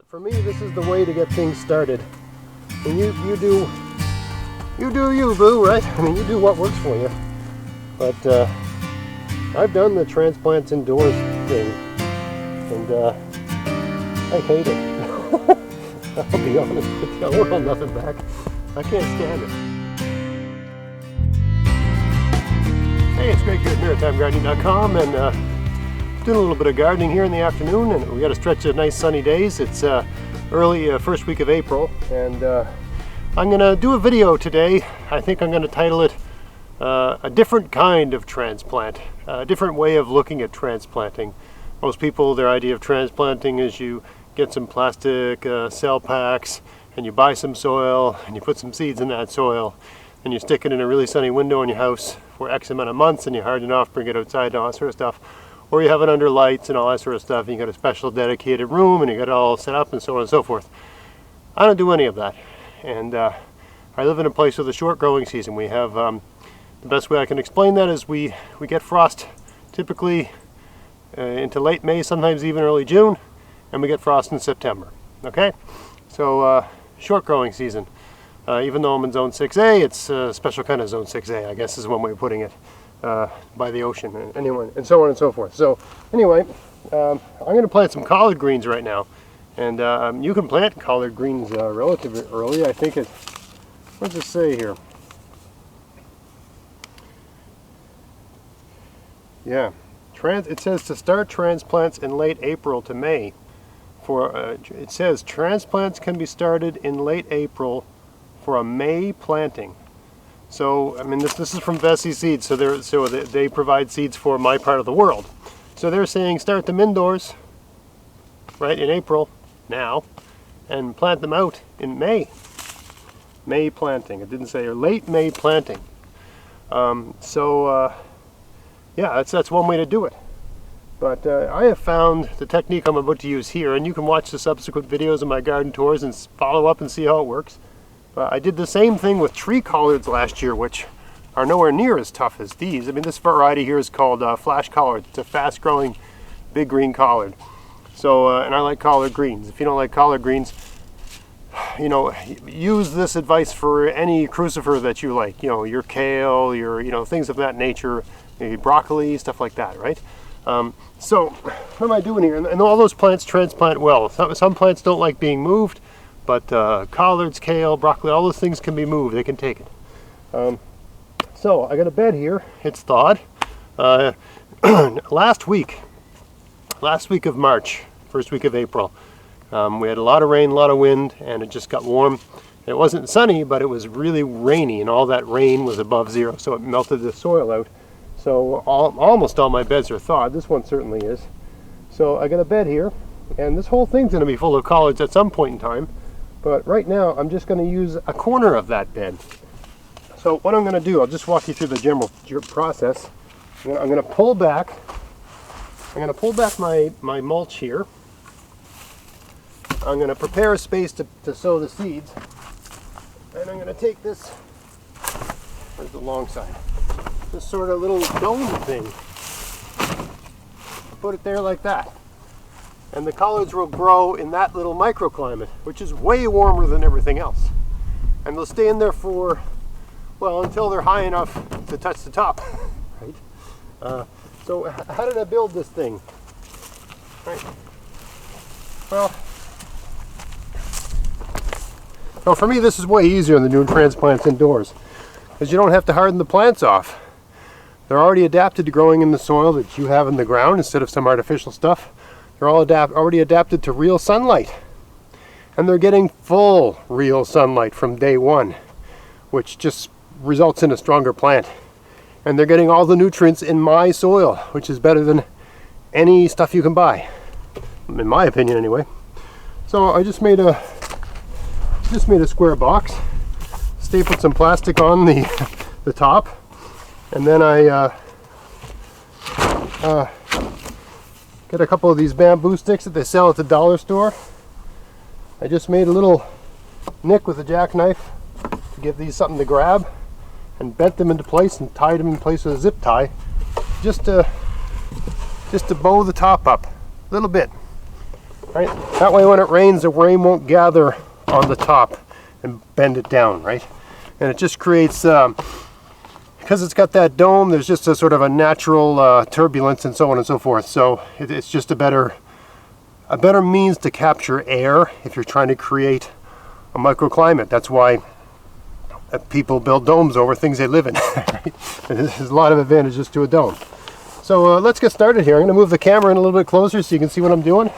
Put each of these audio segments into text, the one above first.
For me, this is the way to get things started. And you do you, boo, right? I mean, you do what works for you. But I've done the transplants indoors thing, and I hate it. I'll be honest with you, I want nothing back. I can't stand it. Hey, it's Greg here at MaritimeGardening.com, and doing a little bit of gardening here in the afternoon, and we got a stretch of nice sunny days. It's early first week of April, and I'm gonna do a video today. I think I'm gonna title it a different kind of transplant, a different way of looking at transplanting. Most people, their idea of transplanting is you get some plastic cell packs and you buy some soil and you put some seeds in that soil and you stick it in a really sunny window in your house for X amount of months and you harden it off, bring it outside and all that sort of stuff. Or you have it under lights and all that sort of stuff, and you got a special dedicated room and you got it all set up and so on and so forth. I don't do any of that, and I live in a place with a short growing season. We have the best way I can explain that is we get frost typically into late May, sometimes even early June, and we get frost in September. Okay, so short growing season. Even though I'm in zone 6A, it's a special kind of zone 6A, I guess is one way of putting it. By the ocean, and so on and so forth. So anyway, I'm going to plant some collard greens right now, and you can plant collard greens relatively early. I think it, what does it say here? Yeah, it says to start transplants in late April to May. It says transplants can be started in late April for a May planting. So, I mean, this is from Vessi Seeds, so they provide seeds for my part of the world. So they're saying start them indoors, right, in April, now, and plant them out in May. May planting. It didn't say, or late May planting. Yeah, that's one way to do it. But I have found the technique I'm about to use here, and you can watch the subsequent videos of my garden tours and follow up and see how it works. I did the same thing with tree collards last year, which are nowhere near as tough as these. I mean, this variety here is called flash collard. It's a fast-growing, big green collard. So, and I like collard greens. If you don't like collard greens, you know, use this advice for any crucifer that you like. You know, your kale, your things of that nature, maybe broccoli, stuff like that, right? So, what am I doing here? And all those plants transplant well. Some plants don't like being moved. But collards, kale, broccoli, all those things can be moved. They can take it. So I got a bed here. It's thawed. Last week of March, first week of April, we had a lot of rain, a lot of wind, and it just got warm. It wasn't sunny, but it was really rainy, and all that rain was above zero, so it melted the soil out. So almost all my beds are thawed. This one certainly is. So I got a bed here, and this whole thing's going to be full of collards at some point in time. But right now, I'm just going to use a corner of that bed. So what I'm going to do, I'll just walk you through the general process. I'm going to pull back. I'm going to pull back my mulch here. I'm going to prepare a space to sow the seeds. And I'm going to take this, where's the long side? This sort of little dome thing. Put it there like that. And the collards will grow in that little microclimate, which is way warmer than everything else. And they'll stay in there for, well, until they're high enough to touch the top, right? So how did I build this thing? Right. Well, for me this is way easier than doing transplants indoors, because you don't have to harden the plants off. They're already adapted to growing in the soil that you have in the ground instead of some artificial stuff. They're all already adapted to real sunlight. And they're getting full real sunlight from day one, which just results in a stronger plant. And they're getting all the nutrients in my soil, which is better than any stuff you can buy, in my opinion anyway. So I just made a square box, stapled some plastic on the top, and then I get a couple of these bamboo sticks that they sell at the dollar store. I just made a little nick with a jackknife to give these something to grab, and bent them into place and tied them in place with a zip tie, just to bow the top up a little bit. right? That way when it rains, the rain won't gather on the top and bend it down, right? And it just creates, because it's got that dome, there's just a sort of a natural turbulence and so on and so forth. So it's just a better means to capture air if you're trying to create a microclimate. That's why people build domes over things they live in. Right? And there's a lot of advantages to a dome. So let's get started here. I'm going to move the camera in a little bit closer so you can see what I'm doing.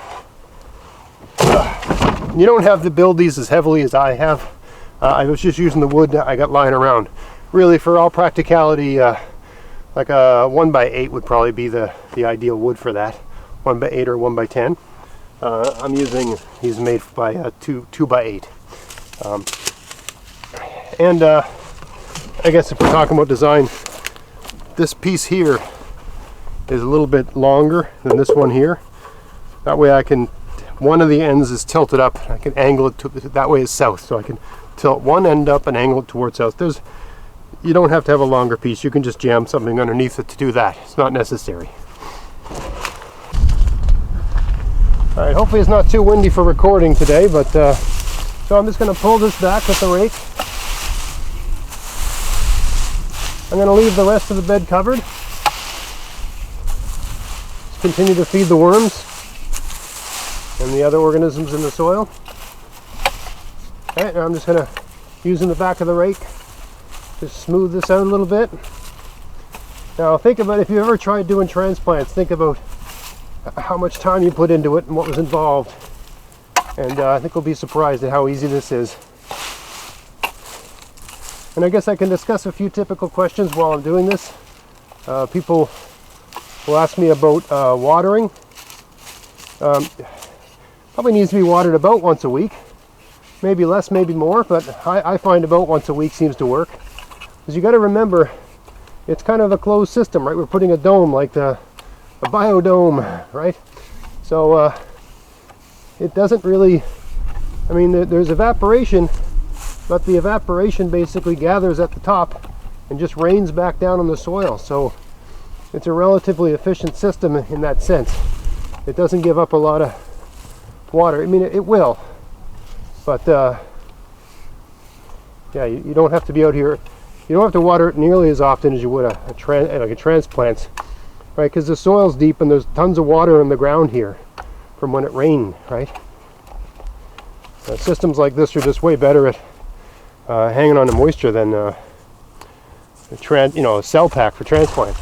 You don't have to build these as heavily as I have. I was just using the wood I got lying around. Really, for all practicality, like a 1x8 would probably be the ideal wood for that. 1x8 or 1x10. I'm using these made by 2x8. And I guess if we're talking about design, this piece here is a little bit longer than this one here. That way I can, one of the ends is tilted up. I can angle it to, that way is south, so I can tilt one end up and angle it towards south. You don't have to have a longer piece. You can just jam something underneath it to do that. It's not necessary. All right, hopefully it's not too windy for recording today, but so I'm just going to pull this back with the rake. I'm going to leave the rest of the bed covered. Just continue to feed the worms and the other organisms in the soil. All right, now I'm just going to, using the back of the rake, just smooth this out a little bit. Now think about, if you've ever tried doing transplants, think about how much time you put into it and what was involved. And I think you'll be surprised at how easy this is. And I guess I can discuss a few typical questions while I'm doing this. People will ask me about watering. Probably needs to be watered about once a week. Maybe less, maybe more, but I find about once a week seems to work. Because you got to remember, it's kind of a closed system, right? We're putting a dome, like a biodome, right? So it doesn't really, I mean, there's evaporation, but the evaporation basically gathers at the top and just rains back down on the soil. So it's a relatively efficient system in that sense. It doesn't give up a lot of water. I mean, it will, but yeah, you don't have to be out here. You don't have to water it nearly as often as you would like a transplant, right? Because the soil's deep and there's tons of water in the ground here from when it rained, right? Systems like this are just way better at hanging on to moisture than a cell pack for transplant.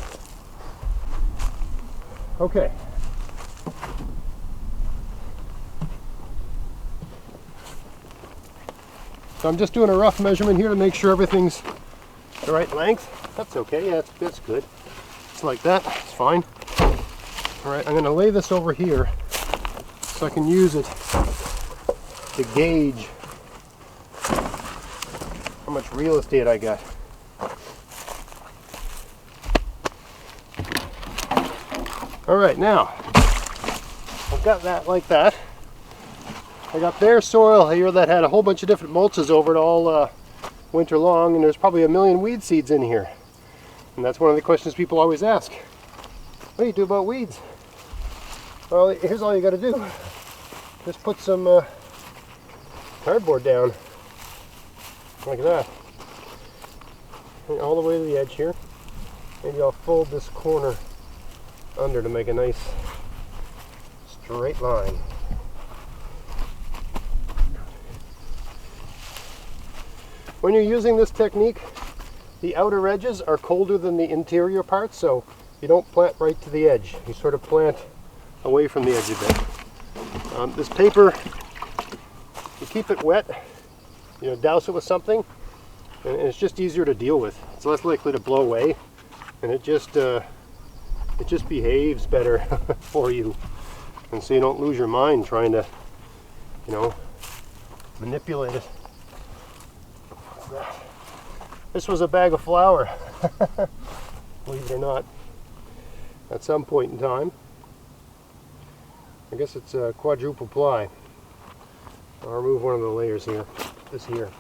Okay. So I'm just doing a rough measurement here to make sure everything's the right length. That's okay, yeah, that's good. It's like that, it's fine. All right, I'm gonna lay this over here so I can use it to gauge how much real estate I got. All right, now I've got that like that. I got bare soil here that had a whole bunch of different mulches over it all winter long, and there's probably a million weed seeds in here. And that's one of the questions people always ask. What do you do about weeds? Well, here's all you got to do. Just put some cardboard down, like that. And all the way to the edge here. Maybe I'll fold this corner under to make a nice straight line. When you're using this technique, the outer edges are colder than the interior parts, so you don't plant right to the edge. You sort of plant away from the edge a bit. This paper, you keep it wet, douse it with something, and it's just easier to deal with. It's less likely to blow away, and it just behaves better for you. And so you don't lose your mind trying to, manipulate it. This was a bag of flour, believe it or not, at some point in time. I guess it's a quadruple ply. I'll remove one of the layers here, this here.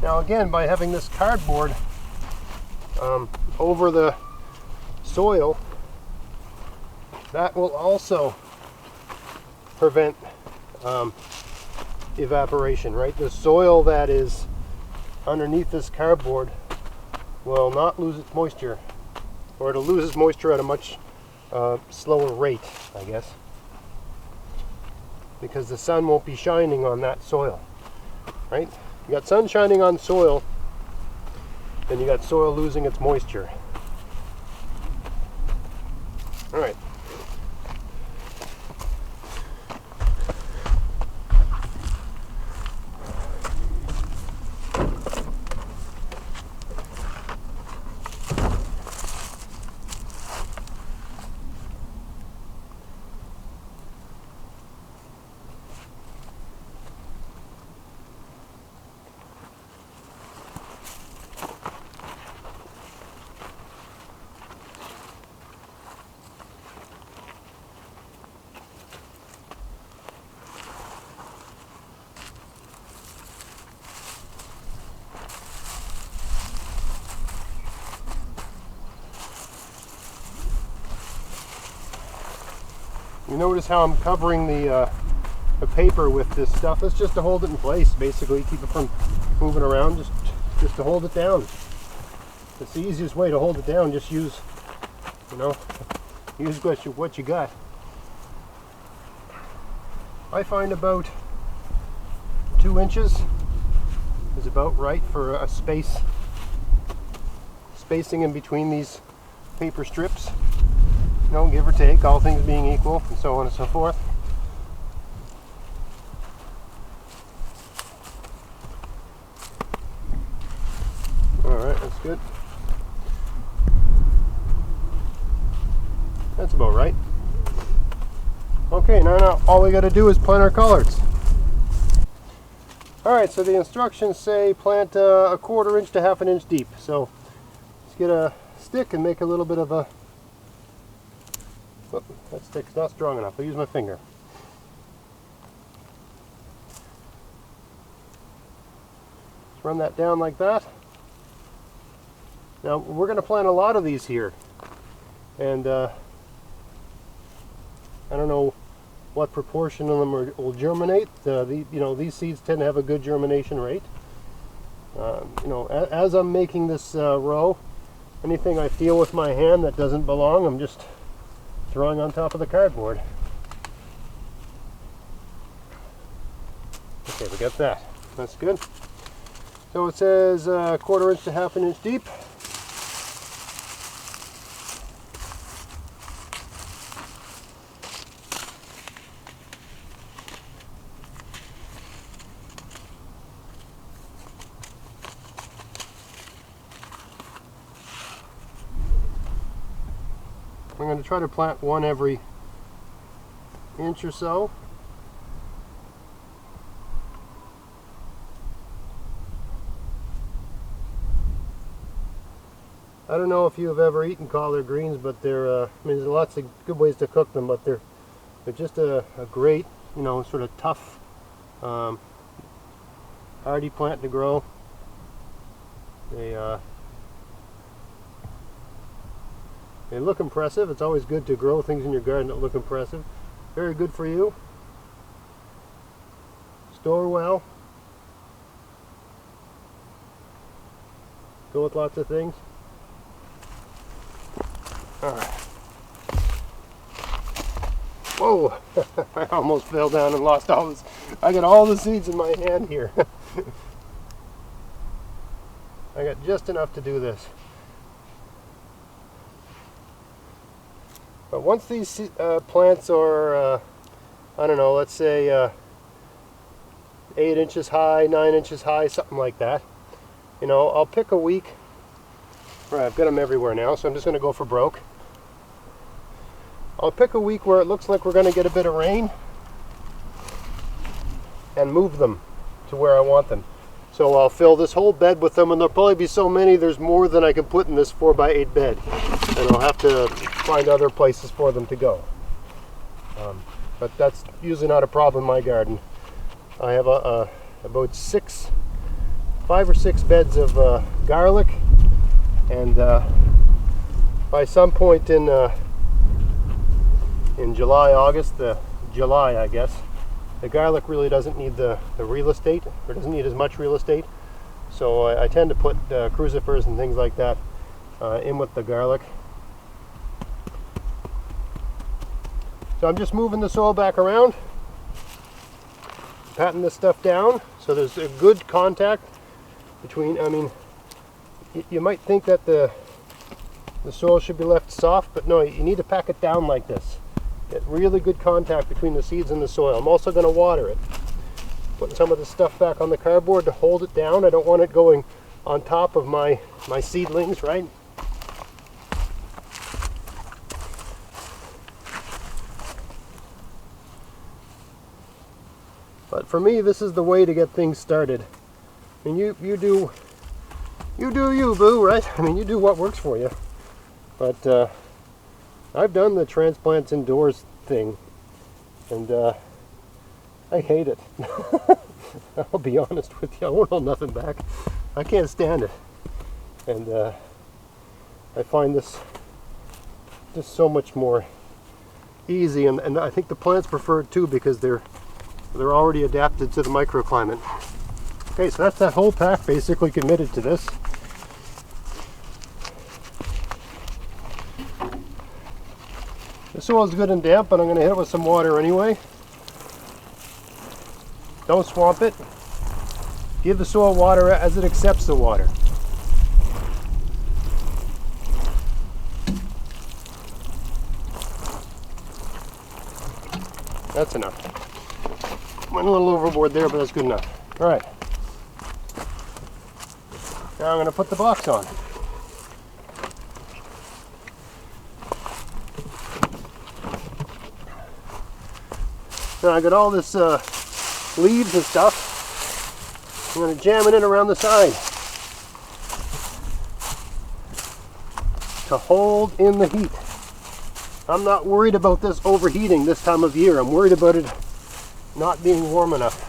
Now again, by having this cardboard over the soil, that will also prevent evaporation, right? The soil that is underneath this cardboard will not lose its moisture, or it'll lose its moisture at a much slower rate, I guess, because the sun won't be shining on that soil, right? You got sun shining on soil, then you got soil losing its moisture. All right. You notice how I'm covering the paper with this stuff. It's just to hold it in place, basically, keep it from moving around, just to hold it down. It's the easiest way to hold it down. Just use, use what you got. I find about 2 inches is about right for a spacing in between these paper strips. Give or take, all things being equal, and so on and so forth. Alright, that's good. That's about right. Okay, now all we got to do is plant our collards. Alright, so the instructions say plant a 1/4 inch to 1/2 inch deep. So let's get a stick and make a little bit of a... Oh, that stick's not strong enough. I'll use my finger. Just run that down like that. Now we're going to plant a lot of these here, and I don't know what proportion of them will germinate. These seeds tend to have a good germination rate. As I'm making this row, anything I feel with my hand that doesn't belong, I'm just throwing on top of the cardboard. Okay, we got that. That's good. So it says 1/4 inch to 1/2 inch deep. I'm going to try to plant one every inch or so. I don't know if you have ever eaten collard greens, but they're, there's lots of good ways to cook them, but they're just a great, sort of tough, hardy plant to grow. They look impressive. It's always good to grow things in your garden that look impressive. Very good for you. Store well. Go with lots of things. Alright. Whoa! I almost fell down and lost all this. I got all the seeds in my hand here. I got just enough to do this. But once these plants are, I don't know, let's say 8 inches high, 9 inches high, something like that, I'll pick a week. Right, I've got them everywhere now, so I'm just going to go for broke. I'll pick a week where it looks like we're going to get a bit of rain and move them to where I want them. So I'll fill this whole bed with them, and there'll probably be so many, there's more than I can put in this 4x8 bed. And I'll have to find other places for them to go. But that's usually not a problem in my garden. I have about 5 or 6 beds of garlic, and by some point in in July, August, July I guess. The garlic really doesn't need the real estate, or doesn't need as much real estate. So I tend to put crucifers and things like that in with the garlic. So I'm just moving the soil back around, patting this stuff down so there's a good contact between, I mean, you might think that the soil should be left soft, but no, you need to pack it down like this. Get really good contact between the seeds and the soil. I'm also going to water it. Putting some of the stuff back on the cardboard to hold it down. I don't want it going on top of my seedlings, right? But for me, this is the way to get things started. And you do you, boo, right? I mean, you do what works for you. But I've done the transplants indoors thing, and I hate it. I'll be honest with you. I won't hold nothing back. I can't stand it. And I find this just so much more easy, and I think the plants prefer it too because they're already adapted to the microclimate. Okay, so that's that whole pack basically committed to this. The soil is good and damp, but I'm going to hit it with some water anyway. Don't swamp it. Give the soil water as it accepts the water. That's enough. Went a little overboard there, but that's good enough. All right. Now I'm going to put the box on. Now I got all this leaves and stuff. I'm going to jam it in around the side to hold in the heat. I'm not worried about this overheating this time of year. I'm worried about it not being warm enough.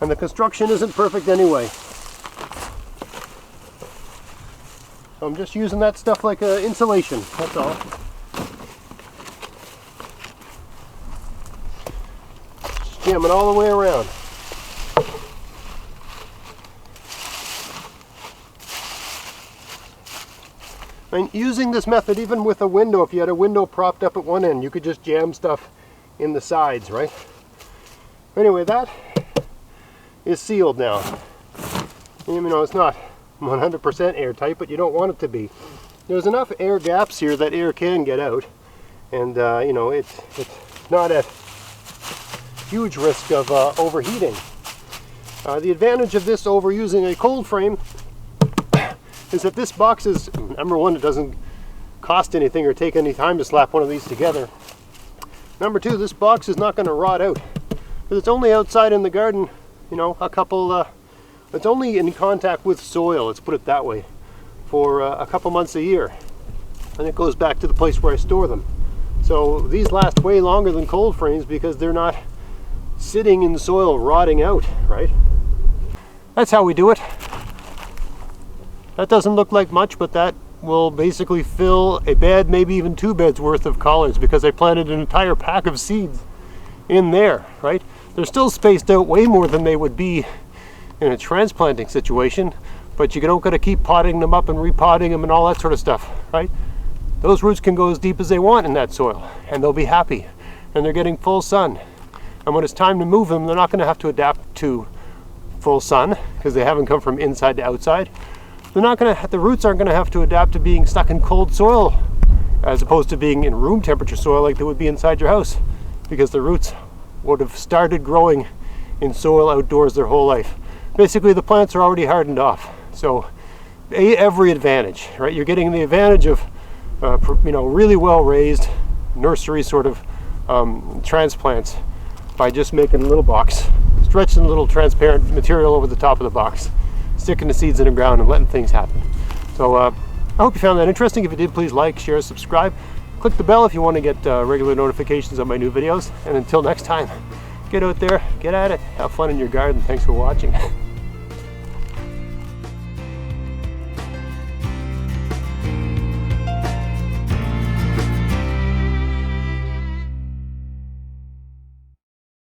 And the construction isn't perfect anyway. So I'm just using that stuff like insulation, that's all. Just jam it all the way around. I mean, using this method, even with a window, if you had a window propped up at one end, you could just jam stuff in the sides, right? Anyway, that is sealed now. You know, it's not 100% airtight, but you don't want it to be. There's enough air gaps here that air can get out, and you know, it's not at huge risk of overheating. The advantage of this over using a cold frame is that this box is, number one, it doesn't cost anything or take any time to slap one of these together. Number two, this box is not going to rot out, because it's only outside in the garden, you know, it's only in contact with soil, let's put it that way, for a couple months a year. And it goes back to the place where I store them. So these last way longer than cold frames because they're not sitting in the soil rotting out, right? That's how we do it. That doesn't look like much, but that will basically fill a bed, maybe even 2 beds worth of collards, because I planted an entire pack of seeds in there, right? They're still spaced out way more than they would be in a transplanting situation, but you don't got to keep potting them up and repotting them and all that sort of stuff, right? Those roots can go as deep as they want in that soil, and they'll be happy, and they're getting full sun. And when it's time to move them, they're not going to have to adapt to full sun because they haven't come from inside to outside. They're not going to, the roots aren't going to have to adapt to being stuck in cold soil as opposed to being in room temperature soil like they would be inside your house, because the roots would have started growing in soil outdoors their whole life. Basically, the plants are already hardened off. So every advantage, right? You're getting the advantage of you know, really well raised nursery sort of transplants by just making a little box, stretching a little transparent material over the top of the box, sticking the seeds in the ground and letting things happen. So I hope you found that interesting. If you did, please like, share, subscribe. Click the bell if you want to get regular notifications of my new videos. And until next time, get out there, get at it, have fun in your garden. Thanks for watching.